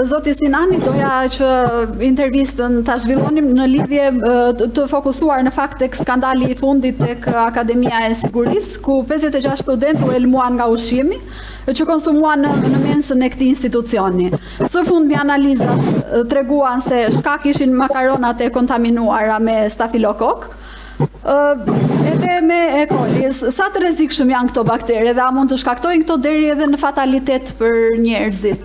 Zoti Sinani, doja që intervistën ta zhvillonim në lidhje të fokusuar në fakt tek skandali i fundit tek Akademia e Sigurisë, ku 56 studentë u elmuan nga ushqimi që konsumuan në mensën e këtij institucioni. Së fundmi analizat treguan se shkak ishin makaronat e kontaminuara me stafilokok. Edhe me E. coli, sa të rrezikshëm janë këto baktere dhe a mund të shkaktojnë këto deri edhe në fatalitet për njerëzit?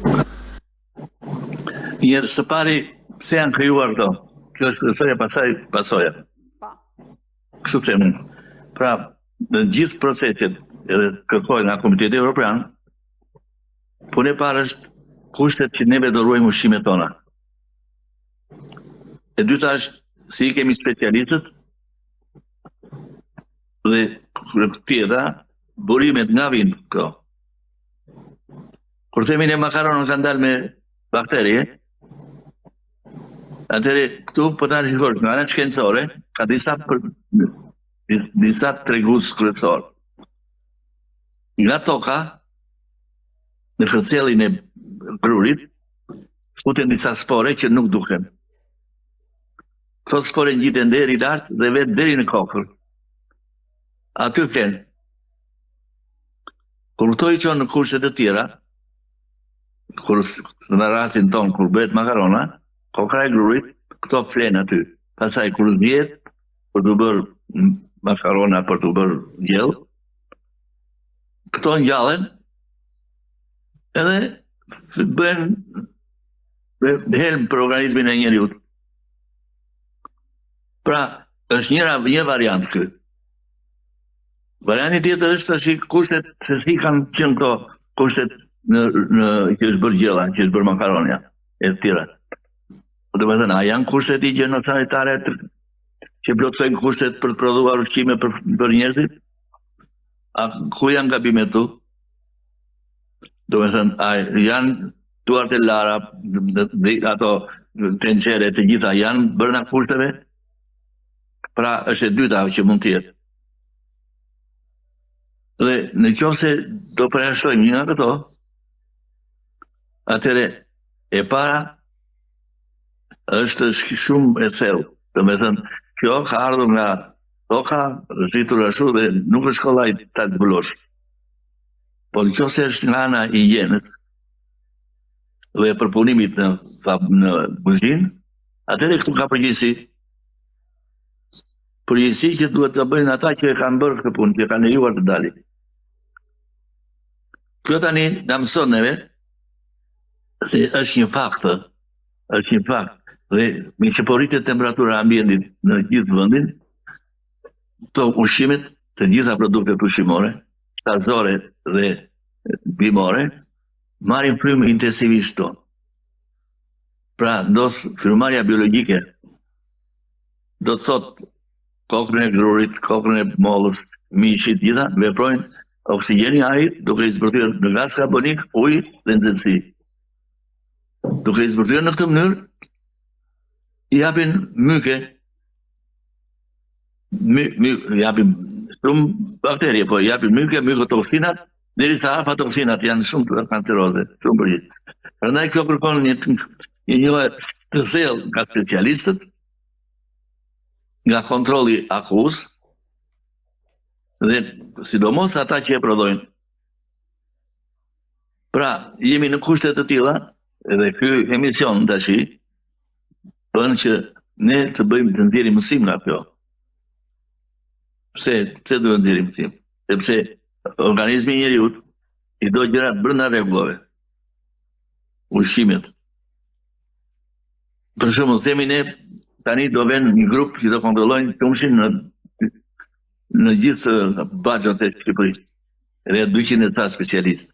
Njerë, së pari, pse janë krijuar këto? Kjo është kërësoja pasoja. Kështu të themun. Pra, në gjithë proceset edhe kërkojnë nga Komiteti Evropian, punë e parë është kushtet që neve do ruajmë ushqimet tona. E dyta është si i kemi specialistët dhe tjera burimet nga vinë këto. Kur themin e makaronën kanë dalë me bakteri, atëre këtu po ta shikosh nga ana shkencore, ka disa tregues kryesor. Nga toka, në kërcellin e grurit, futen disa spore që nuk duken. Këto spore ngjiten deri lart dhe vetë deri në kokër. Aty flenë. Kur këto i qonë në kushtet e tjera, kur në rastin tonë, kur bëhet makarona, kokra e grurit, këto flenë aty. Pastaj kur zgjehet për të bërë makarona, për të bërë gjellë, këto ngjallen edhe bëhen helm për organizmin e njeriut. Pra, është një variant këtë. Varianti tjetër është tash kushtet se si kanë qenë këto kushtet që është bërë gjella, që është bërë makaronja e tjera. Do të thënë, a janë kushtet higjieno-sanitare që plotësojnë kushtet për të prodhuar ushqime për njerëzit? A ku janë gabimet tu? Do të thënë, a janë duart e lara, ato tenxhere të gjitha janë bërë në kushteve? Pra, është e dyta që mund të jetë. Dhe në qoftë se do përjashtojmë një nga këto, atëre e para është shumë e thellë. Do të thënë, kjo ka ardhur nga toka, rritur ashtu dhe nuk është kollaj ta zbulosh. Po në qoftë se është nga ana e higjienës dhe përpunimit në kuzhinë, atëre këtu ka përgjegjësi që duhet të bëjnë ata që e kanë bërë këtë punë, që e kanë lejuar të dalin. Kjo tani na mëson neve se është një fakt dhe me që po rritet temperatura e ambientit në gjithë vendin, këto ushqimet, të gjitha produktet ushqimore, shtazore dhe bimore, marrin frymë intensivisht tonë. Pra, frymarrja biologjike do të thotë kokrën e grurit, kokrën e mollës, miqit, gjitha veprojnë oksigjeni i ajrit duke i zbërthyer në gaz karbonik, ujë dhe nxehtësi. Duke i zbërthyer në këtë mënyrë, i japin myke, japin shumë bakterie, po i japin mykotoksinat, derisa aflatoksinat janë shumë kanceroze, shumë përgjithë. Prandaj kjo kërkon një njohje të thellë nga specialistët, nga kontrolli akuz, dhe sidomos ata që e prodhojnë. Pra, jemi në kushtet të tilla, edhe ky emision tash bën që ne të nxjerrim mësim nga kjo. Pse duhet nxjerrim mësim? Sepse organizmi i njeriut i do gjërat brenda rregullave. Ushqimet. Për shembull, themi ne tani do vjen një grup që do kontrollojnë qumshin në gjithë baxhat e Shqipërisë. Edhe 200 specialistë.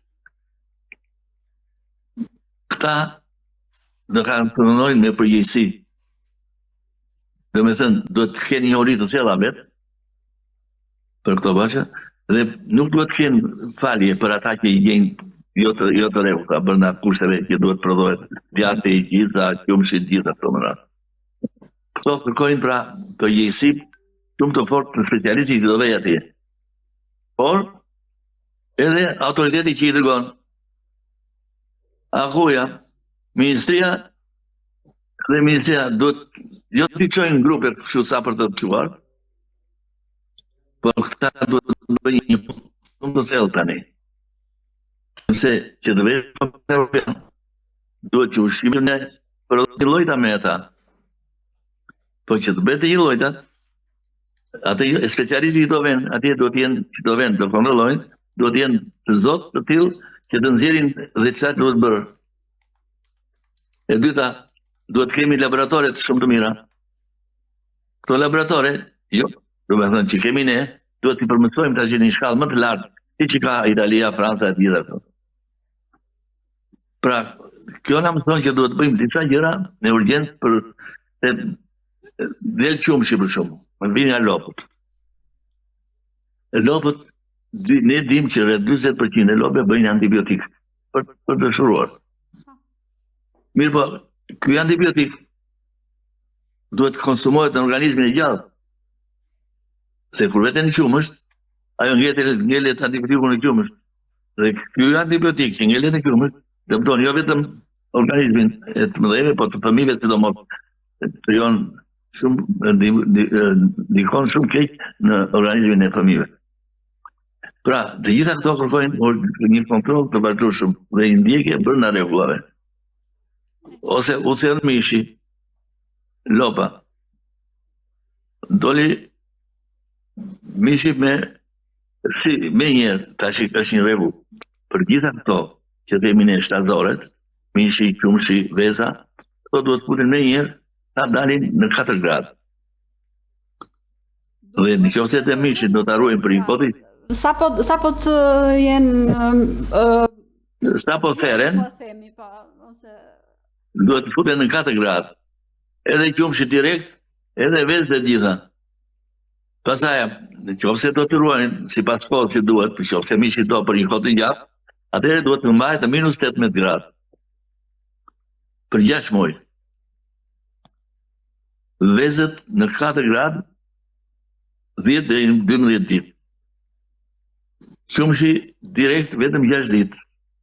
Këta do kanë punojnë me përgjegjësi. Do të thënë, do të kenë një ori të thella vetë për këto baxha dhe nuk duhet të kenë falje për ata që i gjejnë jo të rregullta brenda kushteve që duhet prodhohet djathtë i gjitha, qumshi i gjitha këto mëra. Këto kërkojnë pra përgjegjësi shumë të fortë të specialistit që do vej atje. Por, edhe autoriteti që i dërgon, akuja, Ministria duhet jo të çojnë grupe kështu sa për të quar, por këta duhet të bëjnë një punë të thellë tani. Sepse që të vesh Europian duhet që ushqimin e prodhojnë llojta me ata. Po që të bëhet një llojta, atë specialistë që do vënë, atje do të jenë që do vënë, do kontrollojnë, do të jenë të zotë të tillë që të nxjerrin dhe çfarë duhet bërë. E dyta, duhet kemi laboratore të shumë të mira. Këto laboratore, jo, do të thënë që kemi ne, duhet t'i përmirësojmë tash në një shkallë më të lartë, siç ka Italia, Franca e tjera këto. Pra, kjo na mëson që duhet bëjmë disa gjëra në urgjencë për del qumshi për shembull. Më vjen nga lopët. Lopët, ne dim që rreth 40% e lopëve bëjnë antibiotik për të shuruar. Mirë po, ky antibiotik duhet konsumohet në organizmin e gjallë. Se kur veten në qumësht, ajo ngelet antibiotikun në qumësht. Dhe ky antibiotik që ngelet në qumësht, dëmton jo vetëm organizmin e të mëdheve, po të fëmijëve sidomos. Krijon shumë ndikon shumë keq në organizmin e fëmijëve. Pra, të gjitha këto kërkojnë një kontroll të vazhdueshëm dhe një ndjekje brenda rregullave. Ose ucell mishi, lopa. Doli mishi me njerë, tash është një rregull. Për gjitha këto që themi ne shtatzoret, mishi, qumshi, veza, këto duhet futen me njerë, ta dalin në 4 gradë. Dhe nëse të mishin do ta ruajmë për një kohë. Sa po të jenë sa po seren, duhet të futen në 4 gradë. Edhe qumshi direkt, edhe vezë të gjitha. Pastaj, nëse do të ruajnë sipas kohës që duhet, nëse mishi do për një kohë të gjatë, atëherë duhet të mbahet në -18 gradë. Për 6 muaj. Vezët në 4 gradë 10 deri në 12 ditë. Qumshi direkt vetëm 6 ditë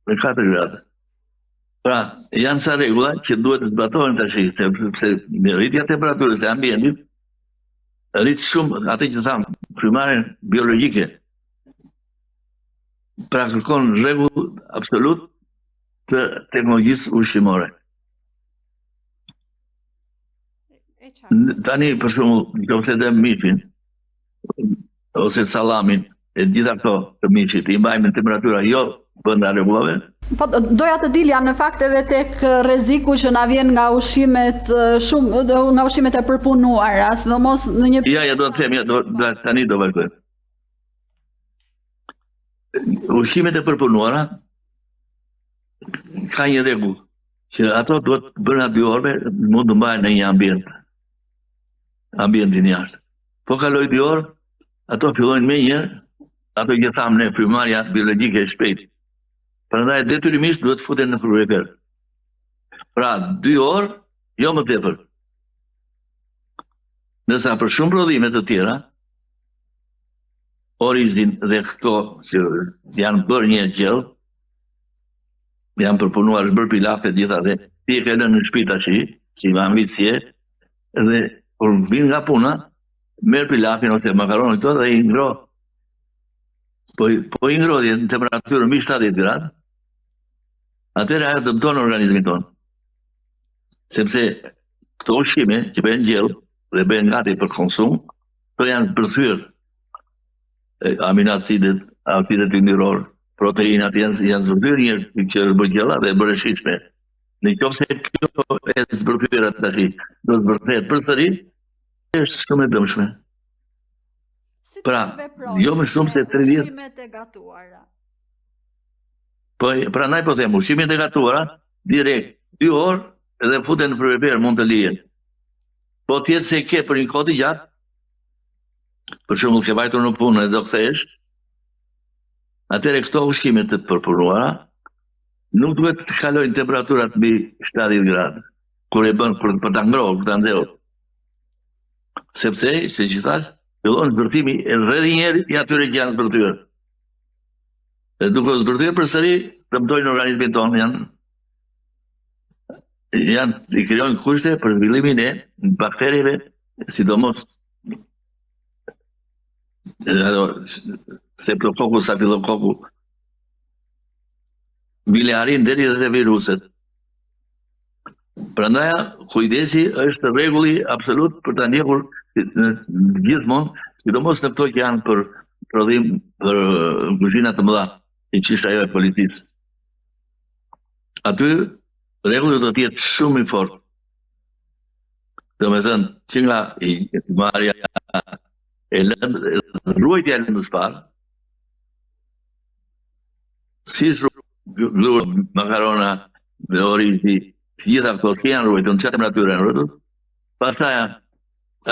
në 4 gradë. Pra, janë ca rregulla që duhet të zbatohen tash, sepse rritja e temperaturës së ambientit rrit shumë atë që thamë, frymëmarrjen biologjike. Pra kërkon rregull absolut të teknologjisë ushqimore. Tani për shembull, nëse të mishin ose sallamin e gjitha këto të mishit i mbajmë në temperatura jo brenda rregullave. Po doja të dilja në fakt edhe tek rreziku që na vjen nga ushqimet nga ushqimet e përpunuara, sidomos në një Ja do të them, tani do vazhdoj. Ushqimet e përpunuara ka një rregull që ato duhet brenda 2 orëve mund të mbahen në një ambientin jashtë. Po kaloj 2 orë, ato fillojnë me njerë, ato që thamë ne, frymëmarrja biologjike e shpejtë. Prandaj detyrimisht duhet futen në frigorifer. Pra, 2 orë, jo më tepër. Nësa për shumë prodhime të tjera, orizin dhe këto që janë bërë një gjellë, janë përpunuar bërë pilafe gjitha dhe ti e ke lënë në shtëpi tash, si ambicje, dhe kur vin nga puna, merr pilafin ose makaronin këto dhe i ngro. Po i ngrodi në temperaturë mbi 70 gradë, atëherë ajo dëmton organizmin tonë. Sepse këto ushqime që bëhen gjellë dhe bëhen gati për konsum, këto janë përthyer aminoacidet, acidet yndyror, proteinat janë zbërthyer një që bëjë gjella dhe bëre shishme. Nëse kjo e zbërthyer tash, do të zbërthehet përsëri, është shumë e dëmshme. Pra, jo më shumë se 30. Ushqimet e gatuara. Prandaj po them, ushqimet e gatuara direkt 2 orë edhe futen në frigorifer mund të lihen. Po tjetë se ke për një kohë të gjatë, për shembull ke vajtur në punë e do kthehesh, atëherë këto ushqime të përpunuara nuk duhet të kalojnë temperaturat mbi 70 gradë. Kur e bën për ta ngrohur, për ta nxehur. Sepse, si që thash, fillon zbërthimi edhe njerë i atyre që janë zbërthyer. Dhe duke zbërthyer përsëri, dëmtojnë organizmin tonë, janë i krijojnë kushte për zhvillimin e bakterieve, sidomos Streptococcus, Staphylococcus, biliarin deri dhe viruset. Prandaj kujdesi është rregulli absolut për ta ndjekur gjithmonë, sidomos në këto që janë për prodhim për kuzhina të mëdha, siç është ajo e policisë. Aty rregulli do të jetë shumë i fortë. Domethënë, që nga marrja e ruajtja e lëndës parë, si makarona, orizi, të gjitha këto si janë ruajtur, në çfarë temperaturë janë ruajtur. Pastaj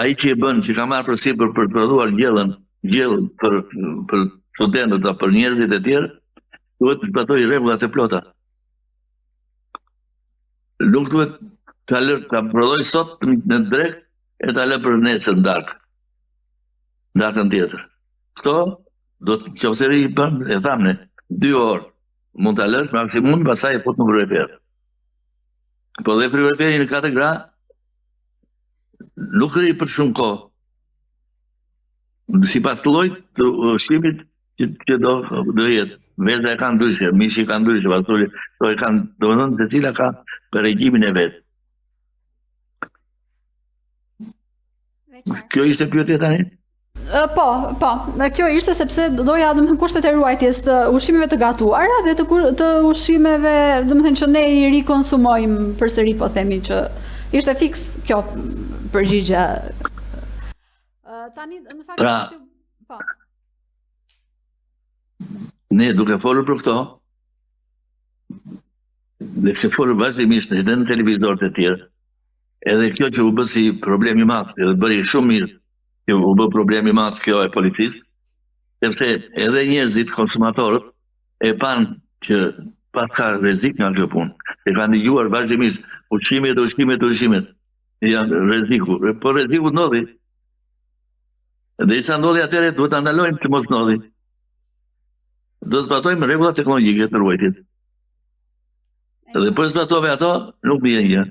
ai që e bën, që ka marrë përsipër për të prodhuar gjell për studentët apo për njerëzit e tjerë, duhet të zbatojë rregullat e plota. Nuk duhet ta prodhoj sot në drek e ta lë për nesër darkën tjetër. Këto do të qofseri bën, e thamne, 2 orë mund ta lësh maksimum, pastaj e fut në frigorifer. Po dhe frigoriferi në 4 gradë nuk rri për shumë kohë. Sipas llojit të ushqimit që do jetë. Vezë e kanë ndryshe, mishi kanë ndryshe, pasuri, to e kanë, domethënë se cila ka për regjimin e vet. Kjo ishte pyetja tani? Po. Kjo ishte sepse doja domethënë kushtet e ruajtjes të ushqimeve të gatuara dhe të ushqimeve, domethënë që ne i rikonsumojmë përsëri, po themi që ishte fiks kjo përgjigja. Tani në fakt po. Ne duke folur për këto, dhe që folur vazhdimisht edhe në televizor të tjerë, edhe kjo që u bë si problem i madh, edhe bëri shumë mirë që u bë problem i madh kjo e policisë, sepse edhe njerëzit, konsumatorët, e pan që pas ka rrezik nga kjo punë. E kanë dëgjuar vazhdimisht ushqimet, janë rreziku. Po rreziku ndodhi. Dhe isa ndodhi atëherë duhet ta ndalojmë të mos ndodhi. Do zbatojmë rregullat teknologjike të ruajtjes. Dhe po zbatove ato, nuk bie gjë.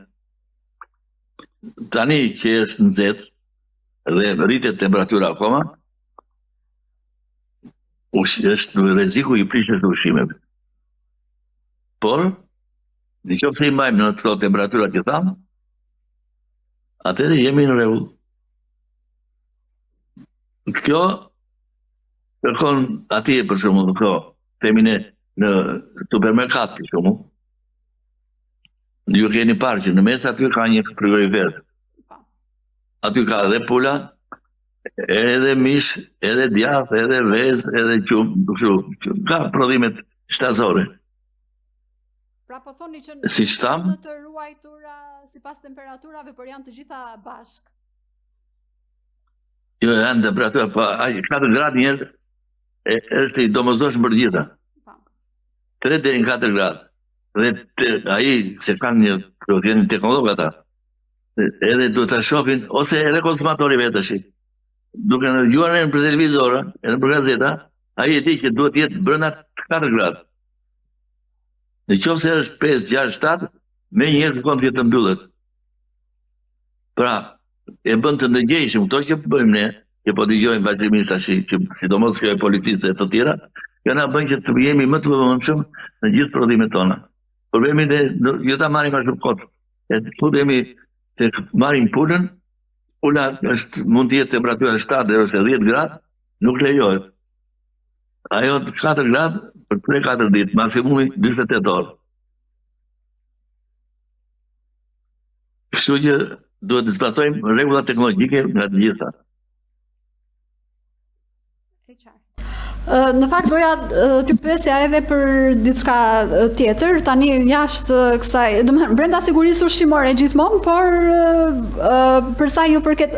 Tani që është nxehtë dhe rritet temperatura akoma, është rreziku i prishjes së ushqimeve. Por, nëse i mbajmë në këto temperatura që thamë, atëherë jemi në rregull. Kjo kërkon atje për shembull këto femine në supermerkat për shembull. Ju keni parë që në mes aty ka një frigorifer. Aty ka edhe pula, edhe mish, edhe djath, edhe vezë, edhe qumë, ka prodhimet shtazore. Pra po thoni që si në të ruajtura sipas temperaturave, por janë të gjitha bashkë. Jo, janë temperatura, po 4 gradë njerë është i domosdoshëm për gjitha. 3 deri në 4 gradë. Dhe ai se kanë një prodhim teknolog ata. Edhe do ta shohin ose edhe konsumatori vetë duke në dëgjuar në televizor, edhe për gazeta, ai e di që duhet të jetë brenda 4 gradë. Në qoftë se është 5, 6, 7, me njëherë kërkon të mbyllet. Pra, e bën të ndëgjeshëm këto që bëjmë ne, që po dëgjojmë vazhdimisht tash, që sidomos kjo e policisë dhe të tjera, kjo na bën që të jemi më të vëmendshëm në gjithë prodhimet tona. Problemi jo ta marrim ashtu kot. Futemi të marrim pulën, pula mund të jetë temperatura 7 ose 10 gradë, nuk lejohet. Ajo 4 gradë për 3-4 ditë, maksimumi 48 orë. Kështu që duhet të zbatojmë rregullat teknologjike nga të gjitha. Në fakt doja t'ju pyesja edhe për diçka tjetër, tani jashtë kësaj, domethënë brenda sigurisë ushqimore gjithmonë, por për sa ju përket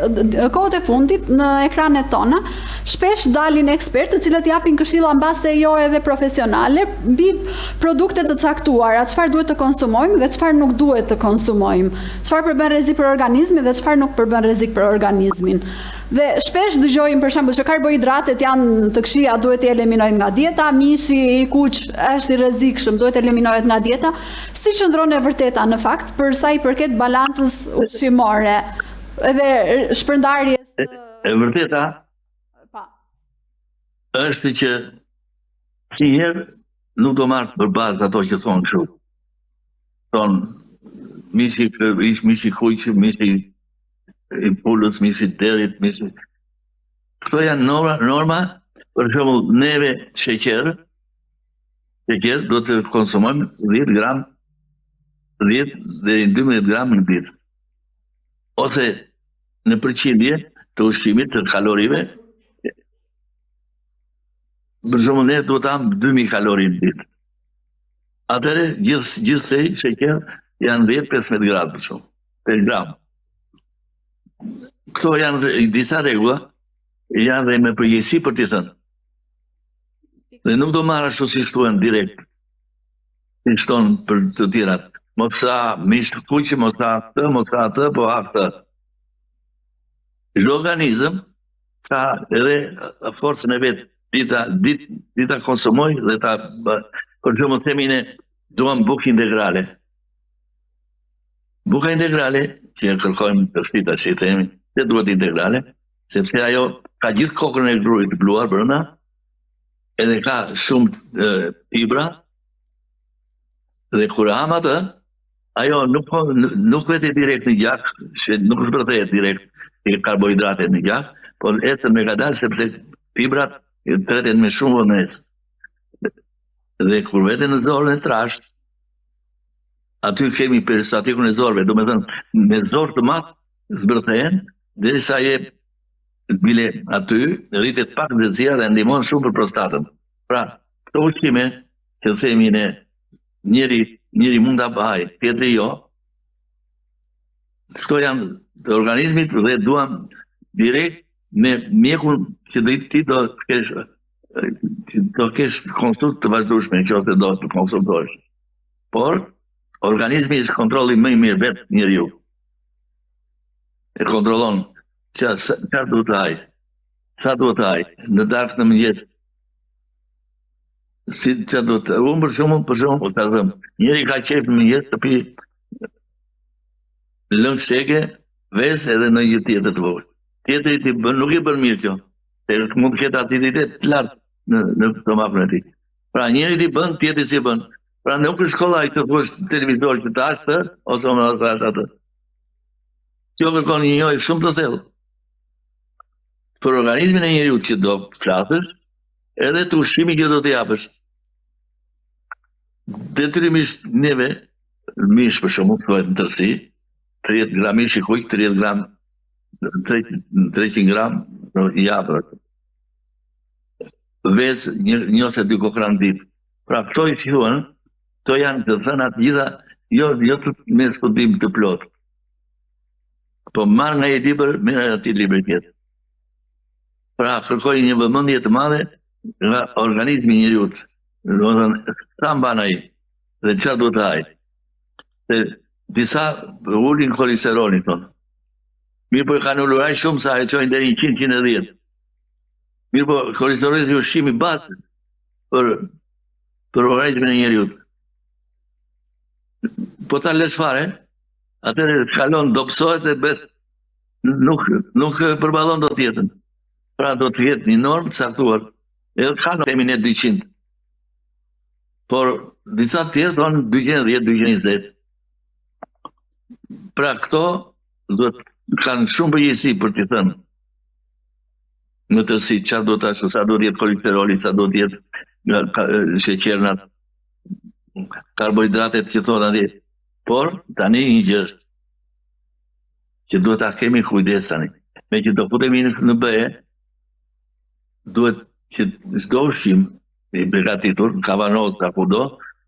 kohët e fundit në ekranet tona, shpesh dalin ekspertë të cilët japin këshilla mbase jo edhe profesionale mbi produkte të caktuara, çfarë duhet të konsumojmë dhe çfarë nuk duhet të konsumojmë, çfarë përbën rrezik për organizmin dhe çfarë nuk përbën rrezik për organizmin. Dhe shpesh dëgjojmë për shembull që karbohidratet janë të këqija, duhet të eliminojmë nga dieta, mishi i kuq është i rrezikshëm, duhet të eliminohet nga dieta. Si qëndron e vërteta në fakt për sa i përket balancës ushqimore edhe shpërndarjes E vërteta është që njëherë nuk do marrë për bazë ato që thonë kështu. Thonë mishi kuq, mishi i pulës, mishi i derit, mishi. Këto janë norma, për shembull neve sheqer do të konsumojmë 10 gram 10 deri në 12 gram në ditë. Ose në përqindje të ushqimit të kalorive, për shembull ne duhet të ham 2000 kalori në ditë. Atëherë gjithsej sheqer janë 10-15 gram për shumë, per gram. Këto janë disa rregulla, janë dhe me përgjegjësi për të thënë. Dhe nuk do marrë ashtu si shtuan direkt, si shton për të tjerat. Mos sa mish të kuq, mos sa këtë, mos sa atë, po ha këtë. Çdo organizëm ka edhe forcën e vet, dita konsumoj dhe ta për shembull themi ne duam bukë integrale. Buka integrale që kërkojmë përsi tash i themi, se duhet integrale, sepse ajo ka gjithë kokën e grurit të bluar brenda, edhe ka shumë fibra, dhe kur ham atë, ajo nuk vete direkt në gjak, nuk shpërthehet direkt e karbohidratet në gjak, por ecën me kadal sepse fibrat treten me shumë vëmendje. Dhe kur vete në zorën e trasht, aty kemi peristatikun e zorëve, do me thënë, me zorë të matë zbërthehen, derisa jep bile aty, rritet pak ndërsia dhe ndihmon shumë për prostatën. Pra, këto ushqime që themi ne, njëri mund ta bëj, tjetri jo. Këto janë të organizmit dhe duam direkt me mjekun që ti do kesh konsult të vazhdueshme nëse do të konsultosh. Por organizmi është kontrolli më i mirë vetë njeriu. E kontrollon çfarë duhet të haj, sa duhet të haj, në darkë në mëngjes. Si që do të unë për shumë, të thëmë, njëri ka qef në mëngjes të pi lëng shteke, ves edhe në një tjetër të vogël. Tjetëri nuk i bën mirë kjo, se mund të ketë aciditet të lartë në stomakun e tij. Pra njëri ti bën, tjetëri si bën. Pra nuk është shkollaj të thuash televizor që të hash të, ose më të hash atë. Kjo kërkon një njëjë shumë të thellë. Për organizmin e njeriu që do flasësh, edhe të ushqimi që do të japësh. Detyrimisht neve, mish për shembull, thuhet në tërësi, 30 gram mish i kuq, 30 gram 300 gram i japër. Vez një ose dy kokra në ditë. Pra këto i thuhen, këto janë të thënat gjitha, jo të me studim të plot. Po marr nga i libër, merr aty libër tjetër. Pra kërkoj një vëmendje të madhe nga organizmi i njeriu. Do të thënë, sa mban ai dhe çfarë duhet të haj. Se disa ulin kolesterolin thonë. Mirë po e kanë ulur aq shumë sa e çojnë deri në 100-110. Mirë po kolesteroli është ushqimi bazë për organizmin e njeriu. Po ta lësh fare, atëherë kalon dobësohet e bet nuk përballon dot jetën. Pra do të jetë një normë të caktuar. Edhe kanë themi ne 200. Por disa të tjerë thonë 210-220. Pra këto kanë shumë përgjegjësi për t'i thënë. Në tërësi, çfarë do të ashtu, sa do të jetë kolesteroli, sa do të jetë sheqernat, karbohidratet që thonë atje. Por tani një gjë është që duhet ta kemi kujdes tani. Me që do futemi në BE, duhet që çdo ushqim i begatitur, në kavanoz apo kudo,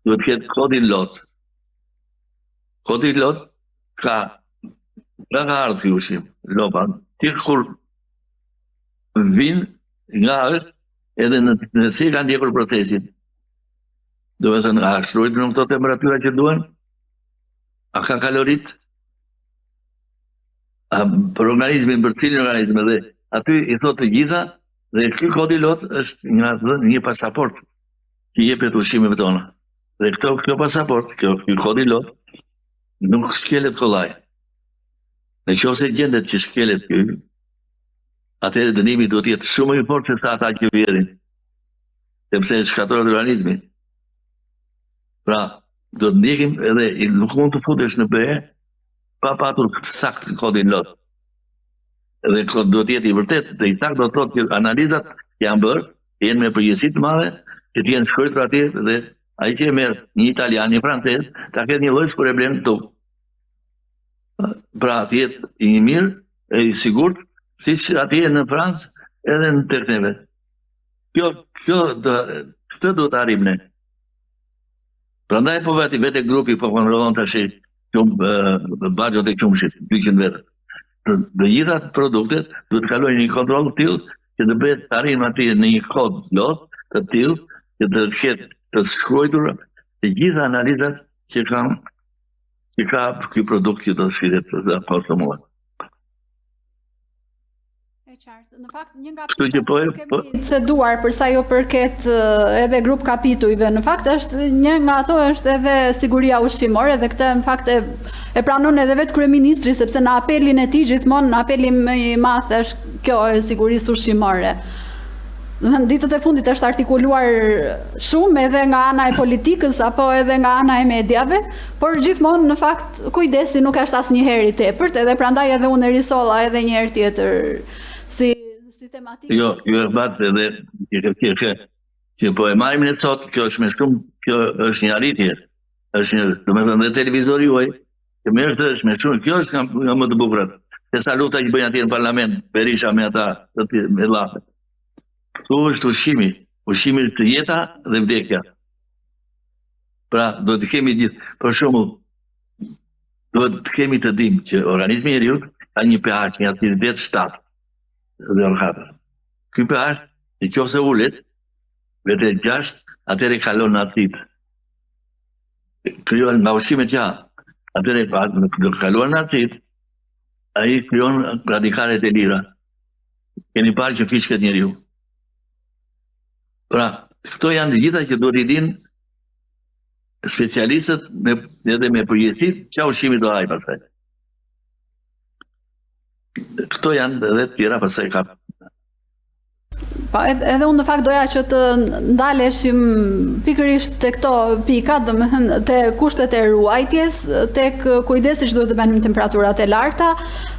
duhet të ketë kodin LOC. Kodi LOC ka ardhur ky ushqim, lopa. Ti kur vin nga edhe në si kanë ndjekur procesin. Do të thënë, a shtrujt në këto temperatura që duhen? A ka kalorit? Për organizmin, për cilin organizmin dhe aty i thotë të gjitha dhe ky kodi LOC është një pasaport që jepet ushqimeve tona. Dhe kjo pasaport, kjo kodi lot, nuk shkelet kollaj. Në qoftë se gjendet që shkelet ky, atëherë dënimi duhet të jetë shumë i fortë se sa ata që vjedhin. Sepse shkatërrohet organizmi. Pra, do të ndjekim edhe nuk mund të futesh në BE pa patur sakt kodin lot. Edhe do të jetë i vërtet, dhe i sakt do të thotë që analizat janë bërë, jenë me përgjegjësi të madhe, që të jenë shkruar atje dhe ai që merr një italian, një francez, ta ketë një lloj problem këtu. Pra, të jetë i mirë, e i sigurt, siç atje në Francë edhe në tek neve. Këtë do të arrim ne. Prandaj po vetë grupi po kontrollon tash baxhet e qumshit, 200 vetë. Të gjitha produktet duhet të kalojnë një kontroll të tillë që të bëhet arrim atje në një kod lot të tillë që të ketë të shkruar të gjitha analizat që ka ky produkt që do të shitet dhe konsumohet. Në fakt, një nga kemi ceduar për sa jo përket edhe grup kapitujve. Në fakt, një nga ato është edhe siguria ushqimore dhe këtë në fakt e pranon edhe vetë kryeministri, sepse në apelin e tij gjithmonë, në apelin më i madh është kjo e sigurisë ushqimore. Në ditët e fundit është artikuluar shumë edhe nga ana e politikës apo edhe nga ana e mediave, por gjithmonë në fakt kujdesi nuk është asnjëherë i tepërt, edhe prandaj edhe unë risolla edhe një herë tjetër si tematikë. Jo, e bat edhe që po e marrim ne sot, kjo është me shumë, kjo është një arritje. Është një, domethënë dhe televizori juaj, që merr të është me shumë, kjo është nga më të bukurat. Se saluta që bëjnë atje në parlament, Berisha me ata, me llafe. Këtu është ushqimi është jeta dhe vdekja. Pra, do të kemi gjithë, për shembull, do të kemi të dimë që organizmi i njeriut ka një pH, një aciditet 7 dhe 4. Ky pH, nëse ulet, vetë 6, atëherë kalon në acid. Krijon nga ushqimet ja, atëherë do kalon në acid, ai krijon radikalet e lira. Keni parë që fishket njeriu. Pra, këto janë të gjitha që duhet i dinë specialistët edhe me përgjegjësi çfarë ushqimi do haj pastaj. Këto janë edhe të tjera pastaj ka. Po edhe unë në fakt doja që të ndaleshim pikërisht te këto pika, domethënë te kushtet e ruajtjes, tek kujdesi që duhet të bëjmë temperaturat e larta,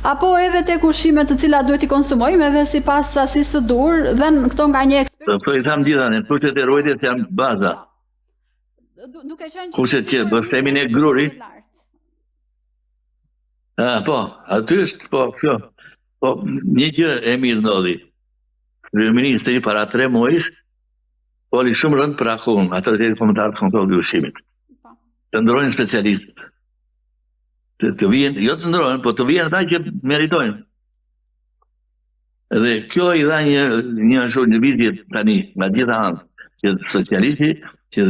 apo edhe tek ushqimet të cilat duhet i konsumojmë edhe sipas sasisë së dur, dhe këto nga një ekspert. Po i tham gjithanë, kushtet e ruajtjes janë baza. Duke qenë kushtet që bëfemi ne gruri. Po, aty është kjo. Po një gjë e mirë ndodhi. Kryeministri para 3 muajsh foli shumë rënd për akun, Autoritetin Kombëtar të Kontrollit të Ushqimit. Të ndrojnë specialistët. Të vijen, jo të ndrojnë, po të vijen ata që meritojnë. Dhe kjo i dha një lëvizje tani nga gjitha anë, që socialisti, që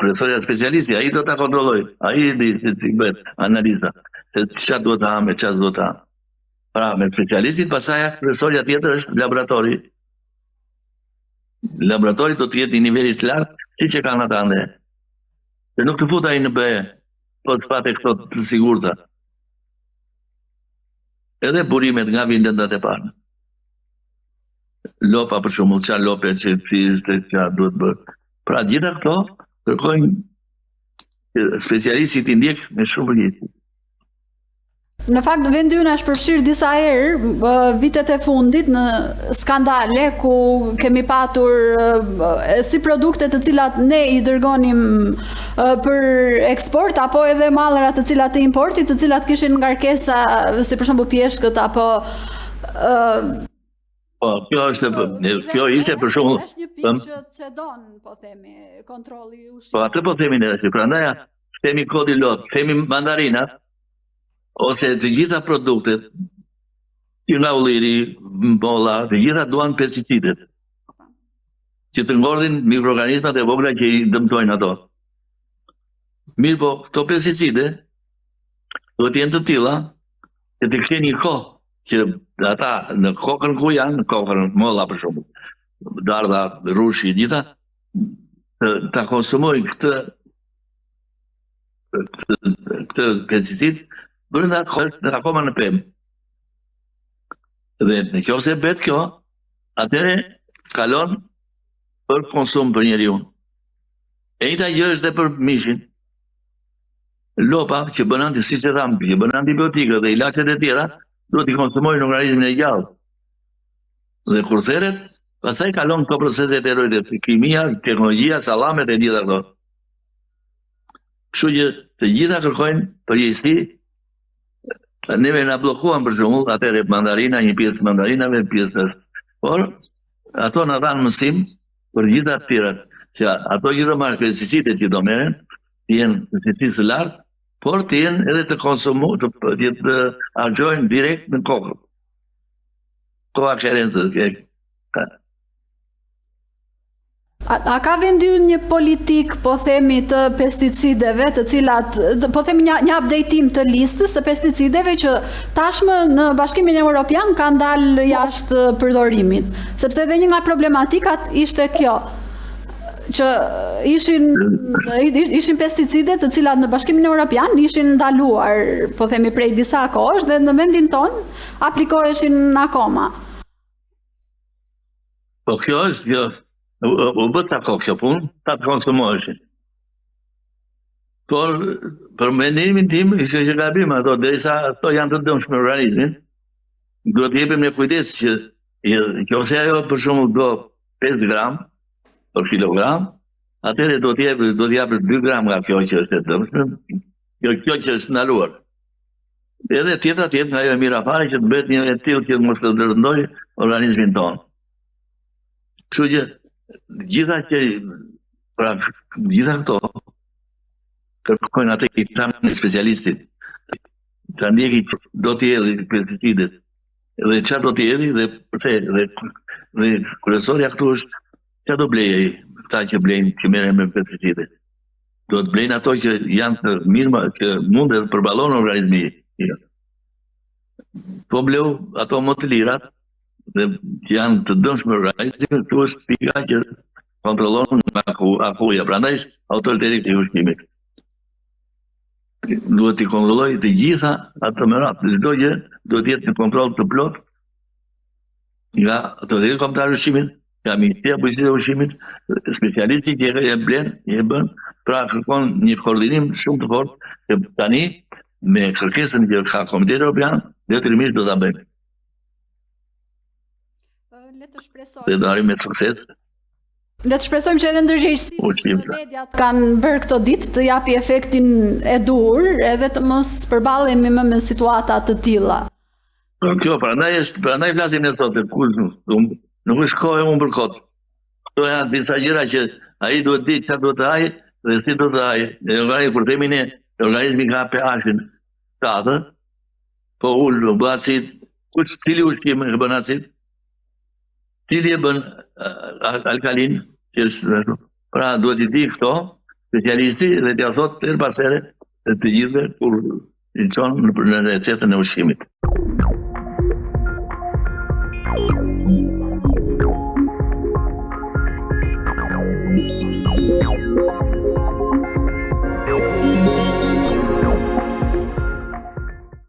profesorja specialisti, ai do ta kontrollojë, ai di si bëhet analiza, se çfarë duhet ta hamë, çfarë duhet ta. Pra, me specialistit pasaj profesorja tjetër është laboratori. Laboratori do të jetë një nivel të lartë, siç e kanë ata ande. Se nuk të fut ai në BE, po të patë këto të sigurta. Edhe burimet nga vendet e parë. Lopa për shembull, çfarë lope që çfarë duhet bërë. Pra gjitha këto kërkojnë specialistit i ndjek me shumë përgjegjësi. Në fakt, vendi ynë është përfshirë disa herë vitet e fundit në skandale ku kemi patur si produkte të cilat ne i dërgonim për eksport, apo edhe mallra të cilat të importit, të cilat kishin ngarkesa, si për shembull pjeshkët apo Po, kjo ishte për shembull. Është një pikë që çedon, po themi, kontrolli i ushqimit. Po atë po themi ne, prandaj themi kodi lot, themi mandarinat, ose të gjitha produktet, që nga ulliri, bolla, të gjitha duan pesticidet, që të ngordhin mikroorganizmat e vogla që i dëmtojnë ato. Mirë po, këto pesticide duhet jenë të tilla që të kenë një kohë që ata në kokën ku janë, në kokën molla për shembull, dardha, rushi, gjitha, ta konsumojnë këtë këtë pesticid brenda kohës akoma në pemë. Dhe në qoftë se bet kjo, atëre kalon për konsum për njeriu. E njëjta gjë është edhe për mishin. Lopa që bën siç e tham, që bën antibiotikë dhe ilaçet e tjera, duhet i konsumojnë në organizmin e gjallë. Dhe kur theret, pastaj kalon këto procese të erojit, kimia, teknologjia, sallamet e gjitha këto. Kështu që të gjitha kërkojnë përgjegjësi. Neve na bllokuan për shembull, atëherë mandarina, një pjesë të mandarinave, pjesë. Por ato na dhanë mësim për gjitha të tjerat, që ato gjithë pesticidet që do merren, të jenë pesticidë të lartë, por të jenë edhe të konsumohen, të argjojnë direkt në kokë. Koha kerencë. A ka vendi një politik, po themi, të pesticideve, të cilat, po themi një updateim të listës të pesticideve që tashmë në Bashkimin Evropian ka ndalë jashtë përdorimit, sepse edhe një nga problematikat ishte kjo, që ishin pesticide të cilat në Bashkimin Evropian ishin ndaluar, po themi, prej disa kohësh dhe në vendin ton aplikoheshin akoma. Po kjo është kjo. U bët të kjo punë, ta të konsumoheshin. Por, për mendimin tim, ishte që gabim ato, derisa ato janë të dëmshme në organizmin, duhet të jepim një kujdes që kjo se ajo për shumë do 5 gram për kilogram, atëre do të japë 2 gram nga kjo që është e dëmshme, kjo që është ndaluar. Edhe tjetra nga jo e mira fare që të bëhet një e tillë që mos të dërndoj organizmin tonë. Kështu që gjitha këto kërkojnë atë i tanë në specialistit. Të ndjeki do t'i edhi pesticidet. Dhe çfarë do t'i edhi dhe përse. Dhe kryesorja këtu është çfarë do blejë këta që blejnë, që merren me pesticide. Do të blejnë ato që janë të mirë, që mund të përballojnë organizmi. Po bleu ato më të lirat, dhe janë të dëmshme organizmin, këtu është pika që kontrollon akuja, prandaj autoriteti i ushqimit. Duhet t'i kontrollojë të gjitha ato merat, çdo gjë duhet të jetë në kontroll të plot nga autoriteti kombëtar i ushqimit, nga Ministria e Bujqësisë së Ushqimit, specialistë që e bën, pra kërkon një koordinim shumë të fortë, që tani me kërkesën që ka Komiteti Evropian, detyrimisht do ta bëjmë. Dhe do arrim me sukses. Le të shpresojmë që edhe ndërgjegjësitë në mediat kanë bërë këto ditë të japi efektin e dur, edhe të mos përballemi më me situata të tilla. Kjo, prandaj flasim ne sot, nuk është kohë unë për kot. Këto janë disa gjëra që ai duhet di çfarë duhet të hajë dhe si duhet të hajë. Organizmi kur themi ne, organizmi ka pH-in 7, po ul bë acid, cili ushqim e bën acid? Cili e bën alkalin, që është, pra duhet i di këto, specialisti, dhe t'ja thot tërë pasere të gjithve kur i qonë në recetën e ushqimit.